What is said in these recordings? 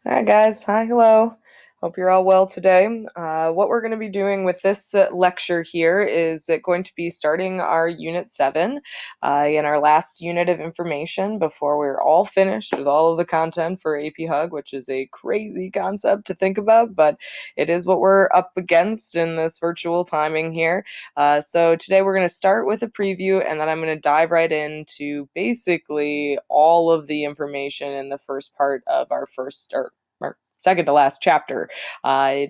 All right, guys. Hi, hello. Hope you're all well today. What we're going to be doing with this lecture here is going to be starting our Unit 7 in our last unit of information before we're all finished with all of the content for APHUG, which is a crazy concept to think about, but it is what we're up against in this virtual timing here. So today we're going to start with a preview, and then I'm going to dive right into basically all of the information in the first part of our second to last chapter.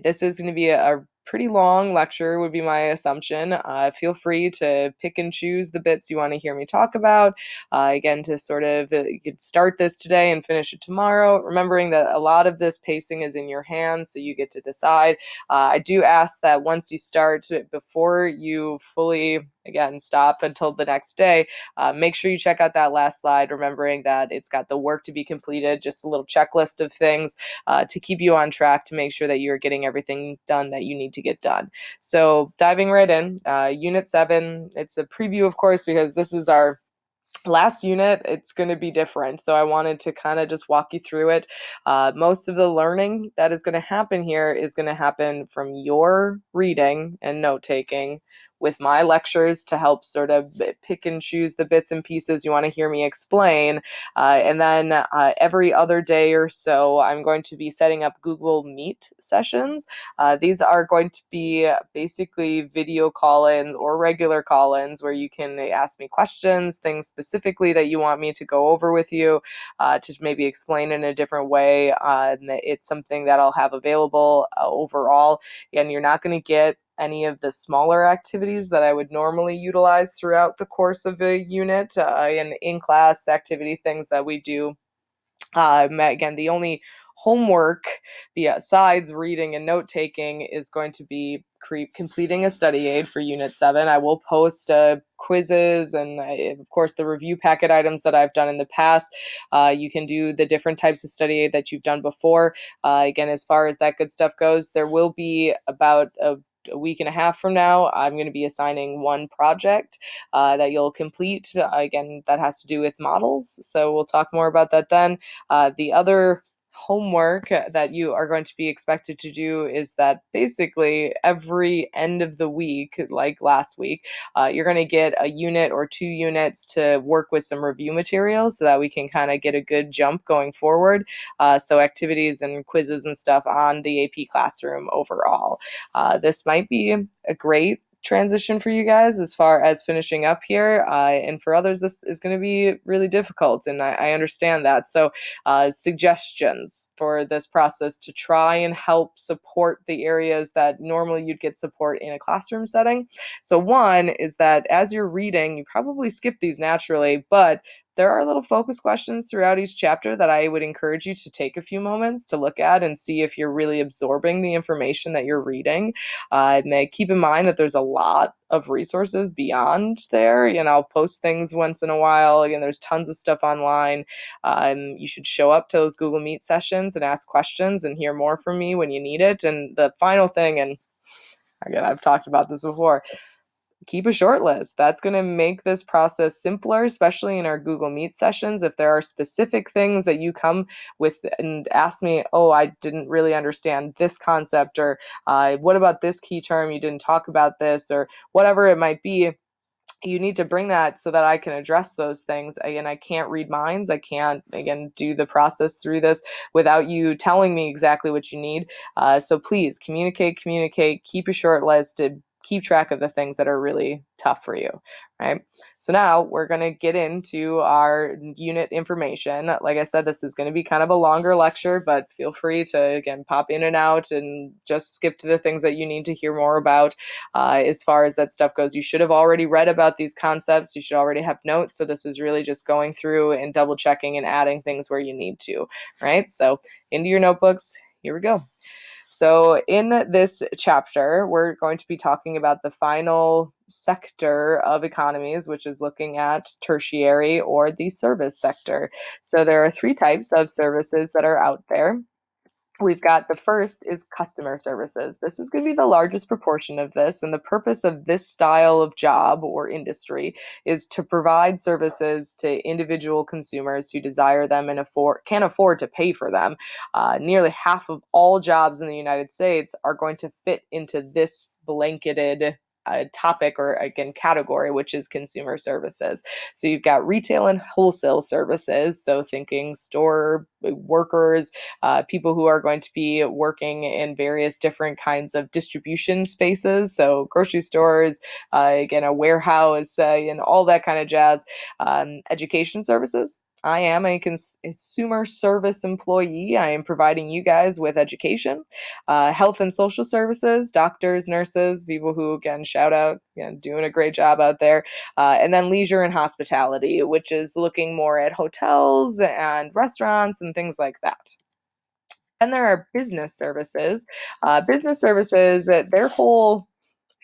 This is going to be a pretty long lecture, would be my assumption. Feel free to pick and choose the bits you want to hear me talk about. Again, to sort of, you could start this today and finish it tomorrow, remembering that a lot of this pacing is in your hands, so you get to decide. I do ask that once you start, before you fully, again, stop until the next day, make sure you check out that last slide, remembering that it's got the work to be completed, just a little checklist of things to keep you on track to make sure that you're getting everything done that you need to get done. So diving right in, Unit 7, it's a preview, of course, because this is our last unit. It's going to be different, so I wanted to kind of just walk you through it. Most of the learning that is going to happen here is going to happen from your reading and note taking with my lectures to help sort of pick and choose the bits and pieces you want to hear me explain. And then every other day or so, I'm going to be setting up Google Meet sessions. These are going to be basically video call-ins or regular call-ins where you can ask me questions, things specifically that you want me to go over with you, to maybe explain in a different way. It's something that I'll have available overall. Again, you're not going to get any of the smaller activities that I would normally utilize throughout the course of a unit, and in-class activity things that we do. Again, the only homework besides reading and note taking is going to be completing a study aid for Unit 7. I will post quizzes and, of course, the review packet items that I've done in the past. You can do the different types of study aid that you've done before. Again, as far as that good stuff goes, there will be about a week and a half from now, I'm going to be assigning one project that you'll complete. Again, that has to do with models, so we'll talk more about that then. The other homework that you are going to be expected to do is that basically every end of the week, like last week, you're going to get a unit or 2 units to work with some review materials so that we can kind of get a good jump going forward. So activities and quizzes and stuff on the AP classroom overall. This might be a great transition for you guys as far as finishing up here, and for others this is going to be really difficult, and I understand that. So suggestions for this process to try and help support the areas that normally you'd get support in a classroom setting. So one is that as you're reading, you probably skip these naturally, but there are little focus questions throughout each chapter that I would encourage you to take a few moments to look at and see if you're really absorbing the information that you're reading. Keep in mind that there's a lot of resources beyond there. I'll post things once in a while. Again, there's tons of stuff online. You should show up to those Google Meet sessions and ask questions and hear more from me when you need it. And the final thing, and again, I've talked about this before, keep a short list. That's going to make this process simpler, especially in our Google Meet sessions. If there are specific things that you come with and ask me, oh, I didn't really understand this concept, or what about this key term? You didn't talk about this, or whatever it might be. You need to bring that so that I can address those things. Again, I can't read minds. I can't, again, do the process through this without you telling me exactly what you need. So please communicate, keep a short list to keep track of the things that are really tough for you, right? So now we're going to get into our unit information. Like I said, this is going to be kind of a longer lecture, but feel free to, again, pop in and out and just skip to the things that you need to hear more about. As far as that stuff goes, you should have already read about these concepts. You should already have notes. So this is really just going through and double checking and adding things where you need to, right? So into your notebooks, here we go. So in this chapter, we're going to be talking about the final sector of economies, which is looking at tertiary or the service sector. So there are 3 types of services that are out there. We've got the first is customer services. This is going to be the largest proportion of this, and the purpose of this style of job or industry is to provide services to individual consumers who desire them and can afford to pay for them. Nearly half of all jobs in the United States are going to fit into this blanketed topic or again category, which is consumer services. So you've got retail and wholesale services, so thinking store workers, people who are going to be working in various different kinds of distribution spaces, so grocery stores, again, a warehouse, and all that kind of jazz. Education services. I am a consumer service employee. I am providing you guys with education. Health and social services, doctors, nurses, people who, again, shout out, doing a great job out there. And then leisure and hospitality, which is looking more at hotels and restaurants and things like that. And there are business services. Business services, their whole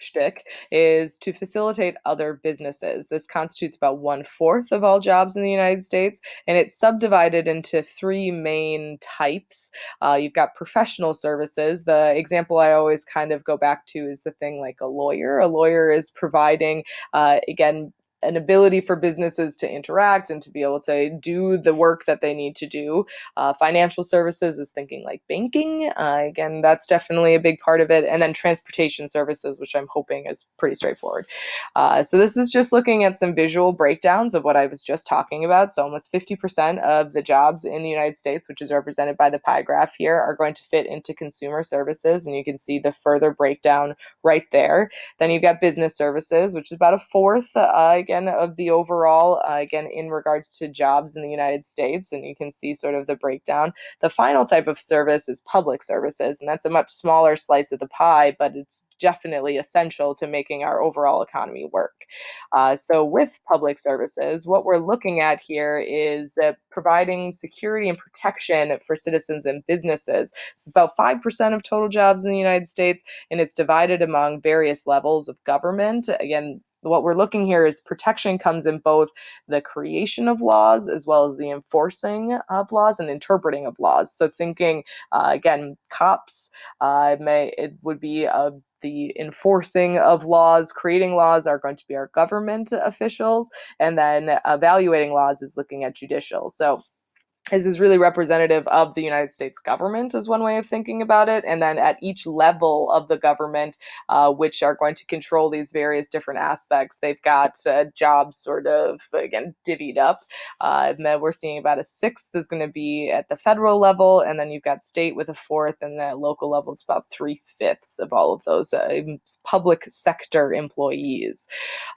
shtick is to facilitate other businesses. This constitutes about 1/4 of all jobs in the United States, and it's subdivided into three main types. You've got professional services. The example I always kind of go back to is the thing like a lawyer. A lawyer is providing, again, an ability for businesses to interact and to be able to do the work that they need to do. Financial services is thinking like banking. Again, that's definitely a big part of it. And then transportation services, which I'm hoping is pretty straightforward. So this is just looking at some visual breakdowns of what I was just talking about. So almost 50% of the jobs in the United States, which is represented by the pie graph here, are going to fit into consumer services. And you can see the further breakdown right there. Then you've got business services, which is about 1/4, again, of the overall, again, in regards to jobs in the United States. And you can see sort of the breakdown. The final type of service is public services, and that's a much smaller slice of the pie, but it's definitely essential to making our overall economy work. So with public services, what we're looking at here is providing security and protection for citizens and businesses. It's about 5% of total jobs in the United States, and it's divided among various levels of government. Again, what we're looking here is protection comes in both the creation of laws as well as the enforcing of laws and interpreting of laws. So thinking, again, cops, it would be the enforcing of laws, creating laws are going to be our government officials, and then evaluating laws is looking at judicial. So this is really representative of the United States government as one way of thinking about it. And then at each level of the government, which are going to control these various different aspects, they've got jobs sort of, again, divvied up. And then we're seeing about 1/6 is going to be at the federal level. And then you've got state with 1/4, and the local level is about 3/5 of all of those public sector employees.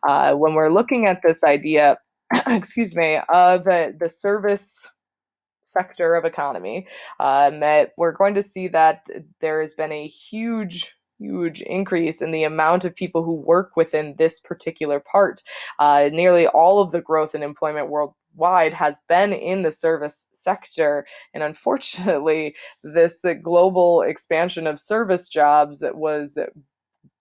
When we're looking at this idea, excuse me, of the service sector of economy, that we're going to see that there has been a huge increase in the amount of people who work within this particular part. Nearly all of the growth in employment worldwide has been in the service sector, and unfortunately, this global expansion of service jobs was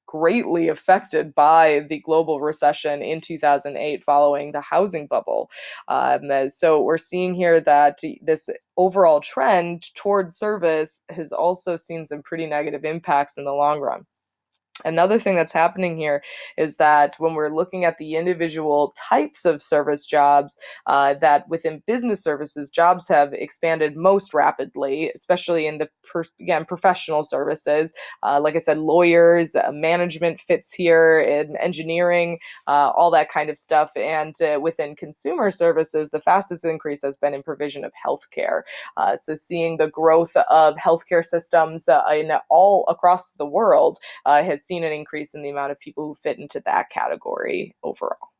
greatly affected by the global recession in 2008 following the housing bubble. So we're seeing here that this overall trend towards service has also seen some pretty negative impacts in the long run. Another thing that's happening here is that when we're looking at the individual types of service jobs, that within business services, jobs have expanded most rapidly, especially in the again professional services. Like I said, lawyers, management fits here, in engineering, all that kind of stuff. And within consumer services, the fastest increase has been in provision of healthcare. So seeing the growth of healthcare systems in all across the world has seen an increase in the amount of people who fit into that category overall.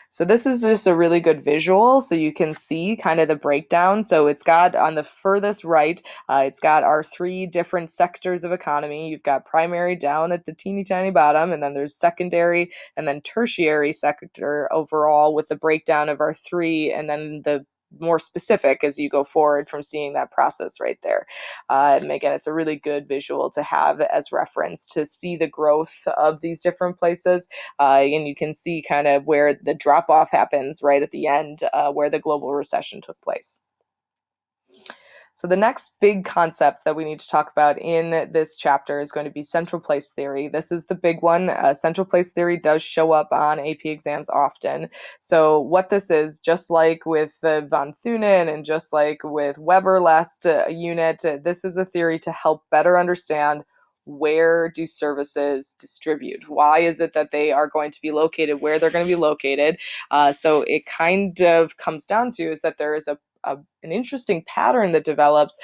So this is just a really good visual, so you can see kind of the breakdown. So it's got on the furthest right, it's got our three different sectors of economy. You've got primary down at the teeny tiny bottom, and then there's secondary and then tertiary sector overall with the breakdown of our three, and then the more specific as you go forward from seeing that process right there. And again, it's a really good visual to have as reference to see the growth of these different places. And you can see kind of where the drop off happens right at the end, where the global recession took place. So the next big concept that we need to talk about in this chapter is going to be central place theory. This is the big one. Central place theory does show up on AP exams often. So what this is, just like with von Thunen and just like with Weber last unit, this is a theory to help better understand where do services distribute? Why is it that they are going to be located where they're going to be located? So it kind of comes down to is that there is an interesting pattern that develops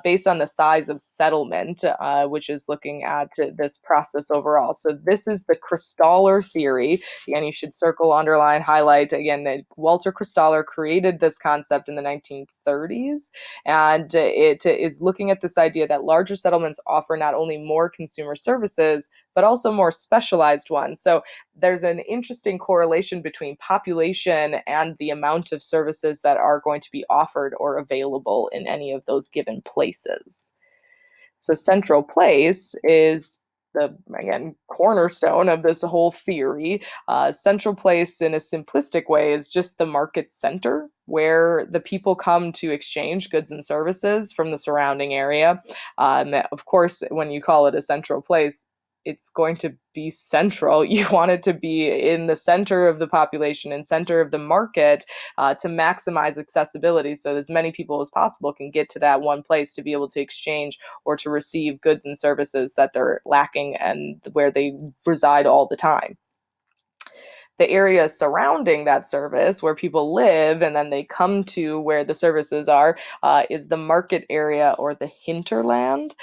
based on the size of settlement, which is looking at this process overall. So this is the Kristaller theory. Again, you should circle, underline, highlight. Again, that Walter Kristaller created this concept in the 1930s, and it is looking at this idea that larger settlements offer not only more consumer services, but also more specialized ones. So there's an interesting correlation between population and the amount of services that are going to be offered or available in any of those given places. So central place is the, again, cornerstone of this whole theory. Central place, in a simplistic way, is just the market center where the people come to exchange goods and services from the surrounding area. Of course, when you call it a central place, it's going to be central. You want it to be in the center of the population and center of the market to maximize accessibility so as many people as possible can get to that one place to be able to exchange or to receive goods and services that they're lacking and where they reside all the time. The area surrounding that service where people live and then they come to where the services are is the market area or the hinterland.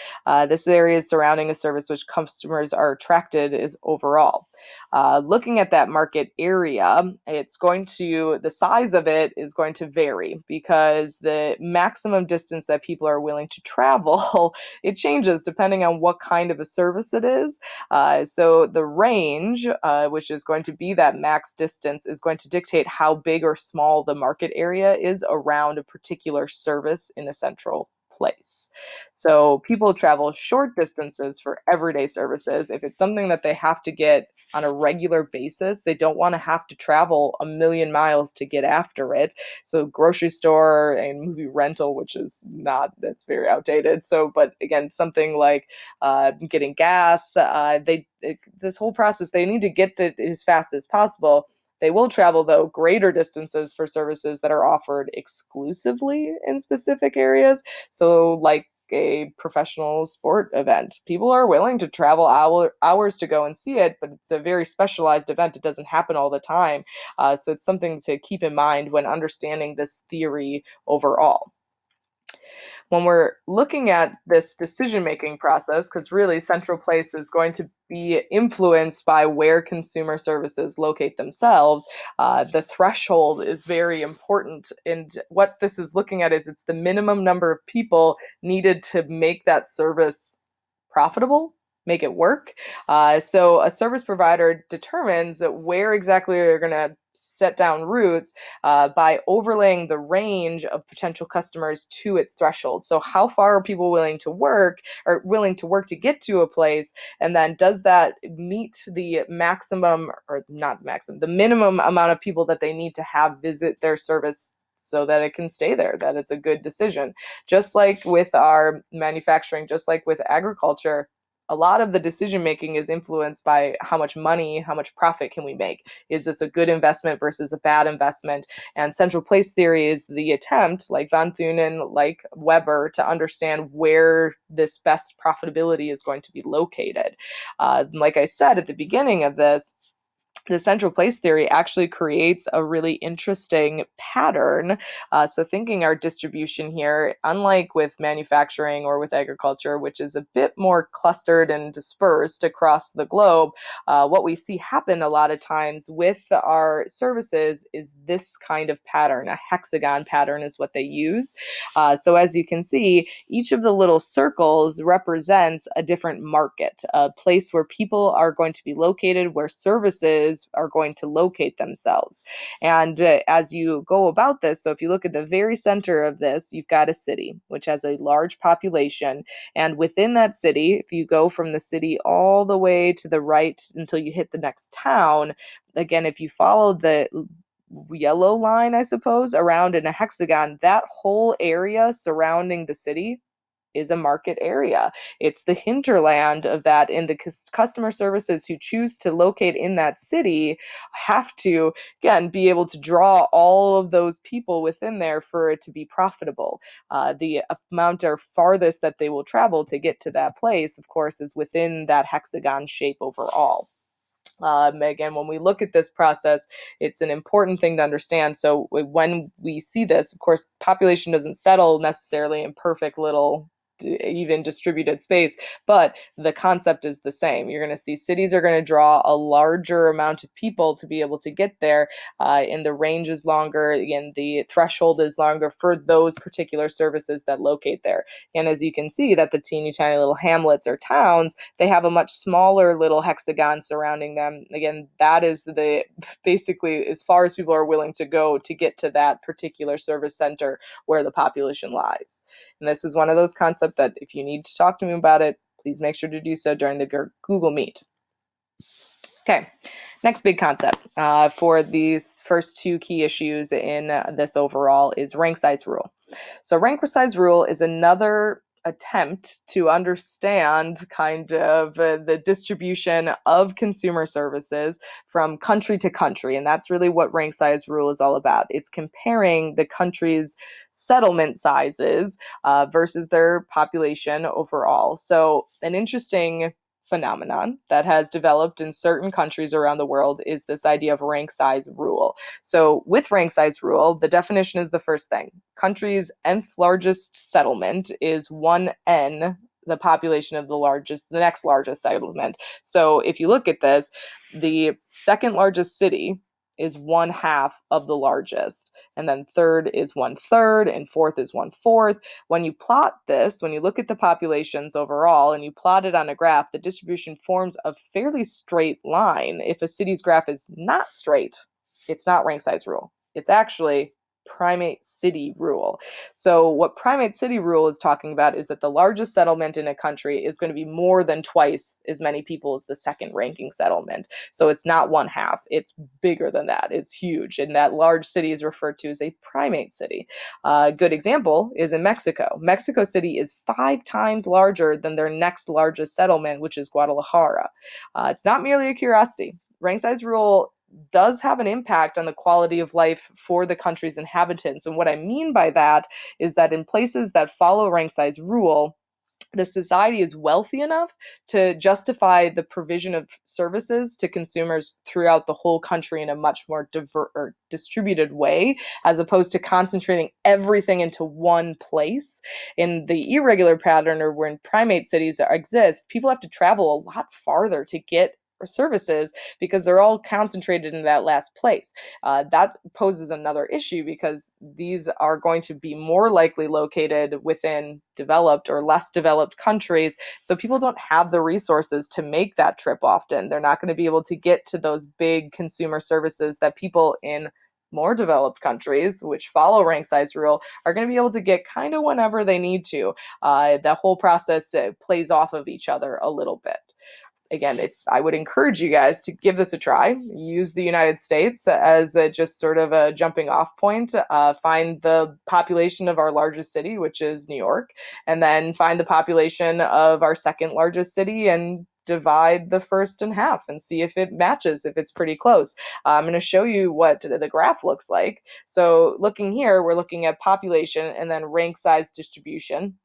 This area is surrounding a service which customers are attracted is overall. Looking at that market area, the size of it is going to vary because the maximum distance that people are willing to travel, it changes depending on what kind of a service it is. So the range, which is going to be that max distance, is going to dictate how big or small the market area is around a particular service in a central place. So people travel short distances for everyday services. If it's something that they have to get on a regular basis, they don't want to have to travel a million miles to get after it. So grocery store and movie rental, which is not, that's very outdated. So, but again, something like getting gas. This whole process, they need to get to it as fast as possible. They will travel, though, greater distances for services that are offered exclusively in specific areas. So, like a professional sport event, people are willing to travel hours to go and see it, but it's a very specialized event. It doesn't happen all the time. So it's something to keep in mind when understanding this theory overall. When we're looking at this decision-making process, because really central place is going to be influenced by where consumer services locate themselves, the threshold is very important. And what this is looking at is it's the minimum number of people needed to make that service profitable, make it work. So a service provider determines where exactly they're going to set down routes by overlaying the range of potential customers to its threshold. So how far are people willing to work to get to a place? And then does that meet the maximum, or not maximum, the minimum amount of people that they need to have visit their service so that it can stay there, that it's a good decision. Just like with our manufacturing, just like with agriculture, a lot of the decision making is influenced by how much money, how much profit can we make? Is this a good investment versus a bad investment? And central place theory is the attempt, like von Thunen, like Weber, to understand where this best profitability is going to be located. Like I said at the beginning of this, the central place theory actually creates a really interesting pattern. So thinking our distribution here, unlike with manufacturing or with agriculture, which is a bit more clustered and dispersed across the globe, what we see happen a lot of times with our services is this kind of pattern. A hexagon pattern is what they use. So as you can see, each of the little circles represents a different market, a place where people are going to be located, where services are going to locate themselves. And as you go about this, so if you look at the very center of this, you've got a city, which has a large population. And within that city, if you go from the city all the way to the right until you hit the next town, again, if you follow yellow line, I suppose, around in a hexagon, that whole area surrounding the city is a market area. It's the hinterland of that, and the customer services who choose to locate in that city have to, again, be able to draw all of those people within there for it to be profitable. The amount or farthest that they will travel to get to that place, of course, is within that hexagon shape overall. Again, when we look at this process, it's an important thing to understand. So when we see this, of course, population doesn't settle necessarily in perfect little even distributed space, but the concept is the same. You're going to see cities are going to draw a larger amount of people to be able to get there, and the range is longer, and the threshold is longer for those particular services that locate there. And as you can see, that the teeny tiny little hamlets or towns, they have a much smaller little hexagon surrounding them. Again, that is the basically as far as people are willing to go to get to that particular service center where the population lies. And this is one of those concepts that if you need to talk to me about it, please make sure to do so during the Google Meet. Okay, next big concept for these first two key issues in this overall is rank size rule. So rank size rule is another attempt to understand kind of the distribution of consumer services from country to country. And that's really what rank size rule is all about. It's comparing the country's settlement sizes versus their population overall. So an interesting phenomenon that has developed in certain countries around the world is this idea of rank size rule. So with rank size rule, the definition is the first thing. Country's nth largest settlement is 1n, the population of the next largest settlement. So if you look at this, the second largest city is 1/2 of the largest, and then third is 1/3, and fourth is 1/4. When you plot this, when you look at the populations overall and you plot it on a graph, the distribution forms a fairly straight line. If a city's graph is not straight, it's not rank size rule. It's actually primate city rule. So what primate city rule is talking about is that the largest settlement in a country is going to be more than twice as many people as the second ranking settlement. So it's not 1/2, it's bigger than that. It's huge. And that large city is referred to as a primate city. A good example is in Mexico. Mexico City is 5 times larger than their next largest settlement, which is Guadalajara. It's not merely a curiosity. Rank size rule does have an impact on the quality of life for the country's inhabitants. And what I mean by that is that in places that follow rank size rule, the society is wealthy enough to justify the provision of services to consumers throughout the whole country in a much more distributed way, as opposed to concentrating everything into one place. In the irregular pattern, or when primate cities exist, people have to travel a lot farther to get services because they're all concentrated in that last place. That poses another issue because these are going to be more likely located within developed or less developed countries. So people don't have the resources to make that trip often. They're not going to be able to get to those big consumer services that people in more developed countries, which follow rank size rule, are going to be able to get kind of whenever they need to. The whole process plays off of each other a little bit. Again, I would encourage you guys to give this a try. Use the United States as just sort of a jumping off point. Find the population of our largest city, which is New York, and then find the population of our second largest city and divide the first in half and see if it matches, if it's pretty close. I'm going to show you what the graph looks like. So looking here, we're looking at population and then rank size distribution.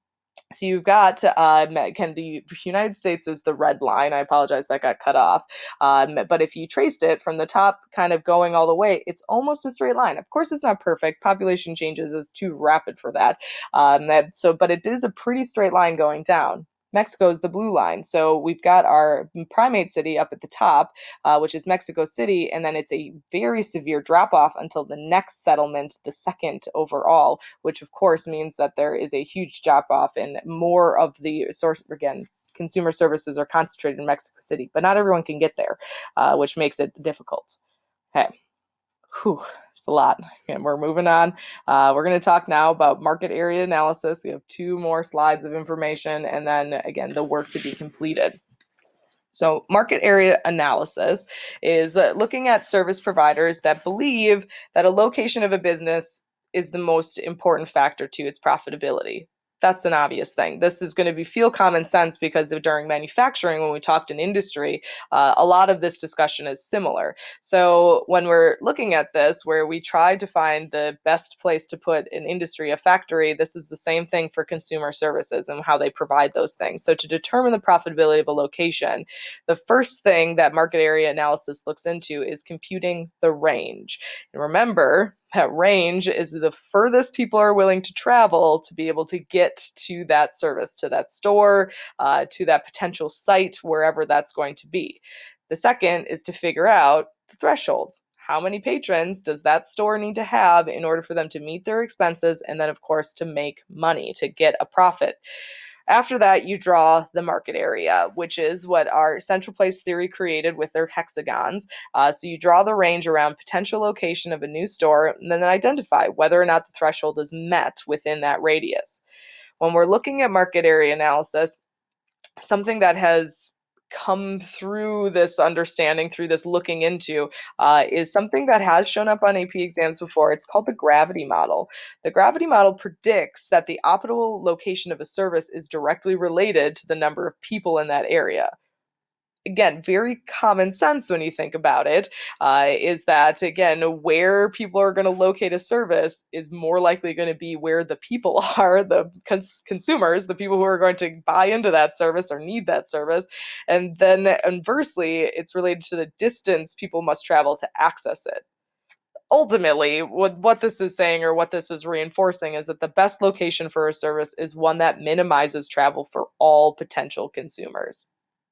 So you've got the United States is the red line. I apologize, that got cut off. But if you traced it from the top, kind of going all the way, it's almost a straight line. Of course, it's not perfect. Population changes is too rapid for that. But it is a pretty straight line going down. Mexico is the blue line. So we've got our primate city up at the top, which is Mexico City, and then it's a very severe drop off until the next settlement, the second overall, which of course means that there is a huge drop off and more of the source, again, consumer services are concentrated in Mexico City, but not everyone can get there, which makes it difficult. Okay. Whew, it's a lot. And we're moving on. We're going to talk now about market area analysis. We have 2 more slides of information, and then again, the work to be completed. So, market area analysis is looking at service providers that believe that a location of a business is the most important factor to its profitability. That's an obvious thing. This is going to be feel common sense because during manufacturing, when we talked in industry, a lot of this discussion is similar. So when we're looking at this, where we try to find the best place to put an industry, a factory, this is the same thing for consumer services and how they provide those things. So to determine the profitability of a location, the first thing that market area analysis looks into is computing the range. And remember, that range is the furthest people are willing to travel to be able to get to that service, to that store, to that potential site, wherever that's going to be. The second is to figure out the threshold. How many patrons does that store need to have in order for them to meet their expenses and then, of course, to make money, to get a profit? After that, you draw the market area, which is what our central place theory created with their hexagons. So you draw the range around potential location of a new store and then identify whether or not the threshold is met within that radius. When we're looking at market area analysis, something that has come through this understanding, through this looking into, is something that has shown up on AP exams before. It's called the gravity model. The gravity model predicts that the optimal location of a service is directly related to the number of people in that area. Again, very common sense when you think about it, is that, again, where people are going to locate a service is more likely going to be where the people are, the consumers, the people who are going to buy into that service or need that service. And then inversely, it's related to the distance people must travel to access it. Ultimately, what this is saying, or what this is reinforcing, is that the best location for a service is one that minimizes travel for all potential consumers.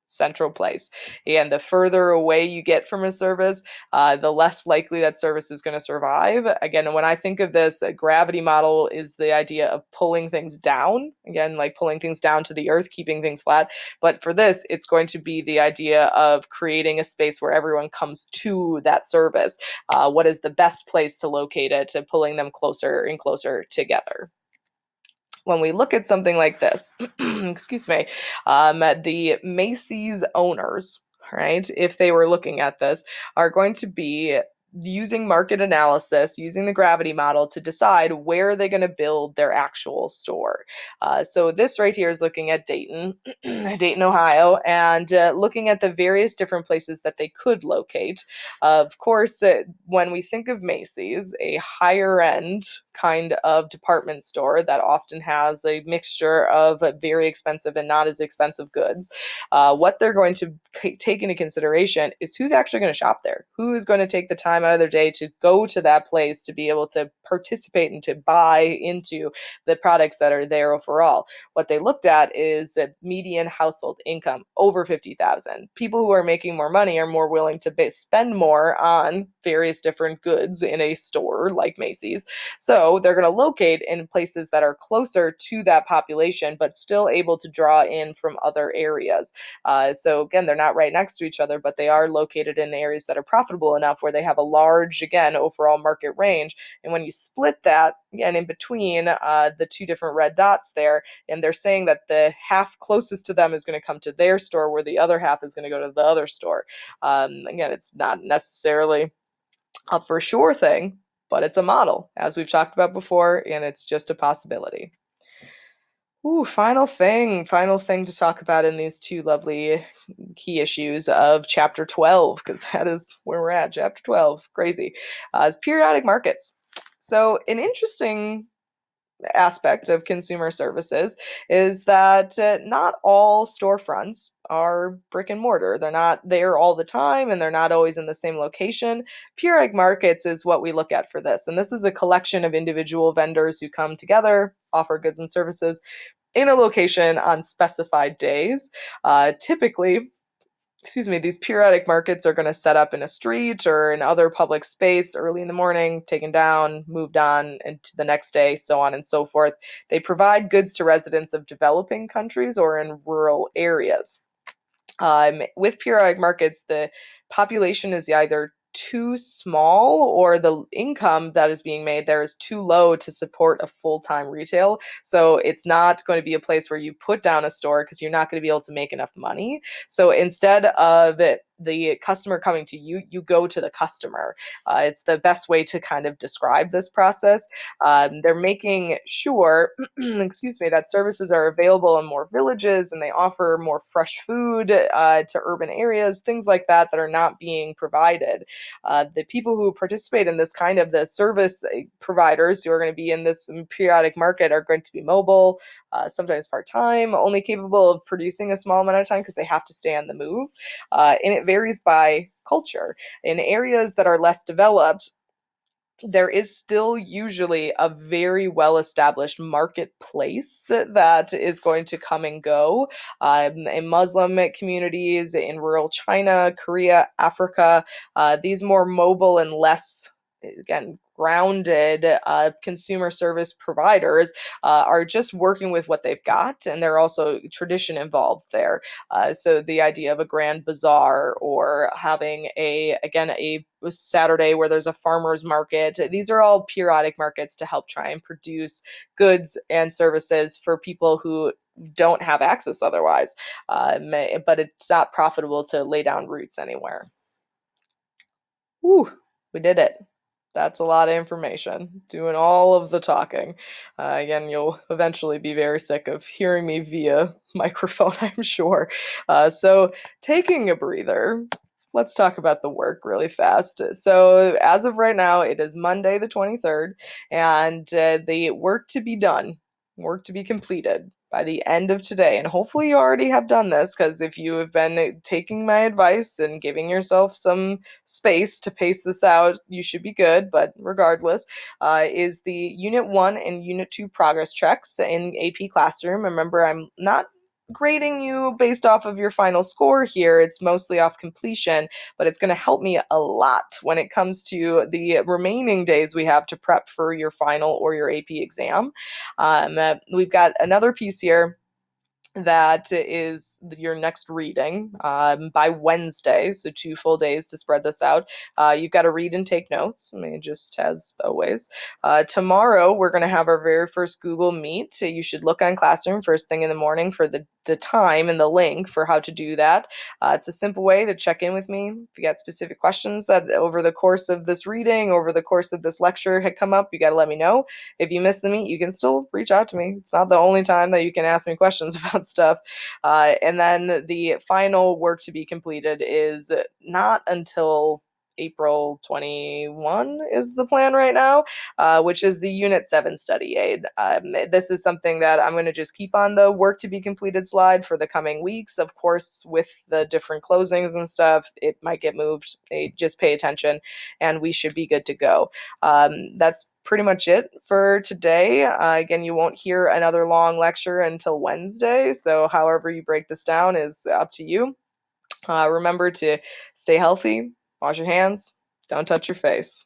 Central place. And the further away you get from a service, the less likely that service is going to survive. Again, when I think of this, a gravity model is the idea of pulling things down. Again, like pulling things down to the earth, keeping things flat. But for this, it's going to be the idea of creating a space where everyone comes to that service. What is the best place to locate it, to pulling them closer and closer together? When we look at something like this, excuse me, the Macy's owners, right, if they were looking at this, are going to be using market analysis, using the gravity model to decide where they're going to build their actual store. So this right here is looking at Dayton, Dayton, Ohio, and looking at the various different places that they could locate. Of course, when we think of Macy's, a higher end kind of department store that often has a mixture of very expensive and not as expensive goods, what they're going to take into consideration is who's actually going to shop there, who is going to take the time out of their day to go to that place to be able to participate and to buy into the products that are there overall. What they looked at is a median household income over 50,000. People who are making more money are more willing to spend more on various different goods in a store like Macy's. So they're going to locate in places that are closer to that population, but still able to draw in from other areas. So again, they're not right next to each other, but they are located in areas that are profitable enough where they have a large, again, overall market range. And when you split that, again, in between the two different red dots there, and they're saying that the half closest to them is going to come to their store, where the other half is going to go to the other store. Again, it's not necessarily a for sure thing, but it's a model, as we've talked about before, and it's just a possibility. Ooh, final thing to talk about in these two lovely key issues of chapter 12, because that is where we're at, chapter 12, crazy, is periodic markets. So an interesting aspect of consumer services is that not all storefronts are brick and mortar. They're not there all the time, and they're not always in the same location. Periodic markets is what we look at for this. And this is a collection of individual vendors who come together, offer goods and services in a location on specified days. Typically, these periodic markets are going to set up in a street or in other public space early in the morning, taken down, moved on, and to the next day, so on and so forth. They provide goods to residents of developing countries or in rural areas. With periodic markets, the population is either too small, or the income that is being made there is too low to support a full-time retail. So it's not going to be a place where you put down a store because you're not going to be able to make enough money. So instead of the customer coming to you, you go to the customer. It's the best way to kind of describe this process. They're making sure, excuse me, that services are available in more villages, and they offer more fresh food to urban areas, things like that that are not being provided. The people who participate in this kind of the service providers who are going to be in this periodic market are going to be mobile, sometimes part-time, only capable of producing a small amount of time because they have to stay on the move. And it varies by culture. In areas that are less developed, there is still usually a very well established marketplace that is going to come and go. In Muslim communities, in rural China, Korea, Africa, these more mobile and less, again, grounded consumer service providers are just working with what they've got, and they're also tradition involved there. So the idea of a grand bazaar, or having a Saturday where there's a farmer's market, these are all periodic markets to help try and produce goods and services for people who don't have access otherwise. But it's not profitable to lay down roots anywhere. Whew, we did it. That's a lot of information, doing all of the talking. Again, you'll eventually be very sick of hearing me via microphone, I'm sure. So, taking a breather, let's talk about the work really fast. So, as of right now, it is Monday the 23rd, and the work to be completed by the end of today. And hopefully, you already have done this, because if you have been taking my advice and giving yourself some space to pace this out, you should be good. But regardless, is the Unit 1 and Unit 2 progress checks in AP Classroom. Remember, I'm not grading you based off of your final score here. It's mostly off completion, but it's going to help me a lot when it comes to the remaining days we have to prep for your final or your AP exam. We've got another piece here that is your next reading by Wednesday, so 2 full days to spread this out. You've got to read and take notes, I mean, just as always. Tomorrow, we're going to have our very first Google Meet. You should look on Classroom first thing in the morning for the time and the link for how to do that. It's a simple way to check in with me. If you got specific questions that over the course of this reading, over the course of this lecture had come up, you got to let me know. If you miss the meet, you can still reach out to me. It's not the only time that you can ask me questions about stuff. And then the final work to be completed is not until April 21 is the plan right now, which is the Unit 7 study aid. This is something that I'm going to just keep on the work to be completed slide for the coming weeks. Of course, with the different closings and stuff, it might get moved. Just pay attention, and we should be good to go. That's pretty much it for today. Again, you won't hear another long lecture until Wednesday, so however you break this down is up to you. Remember to stay healthy, wash your hands, don't touch your face.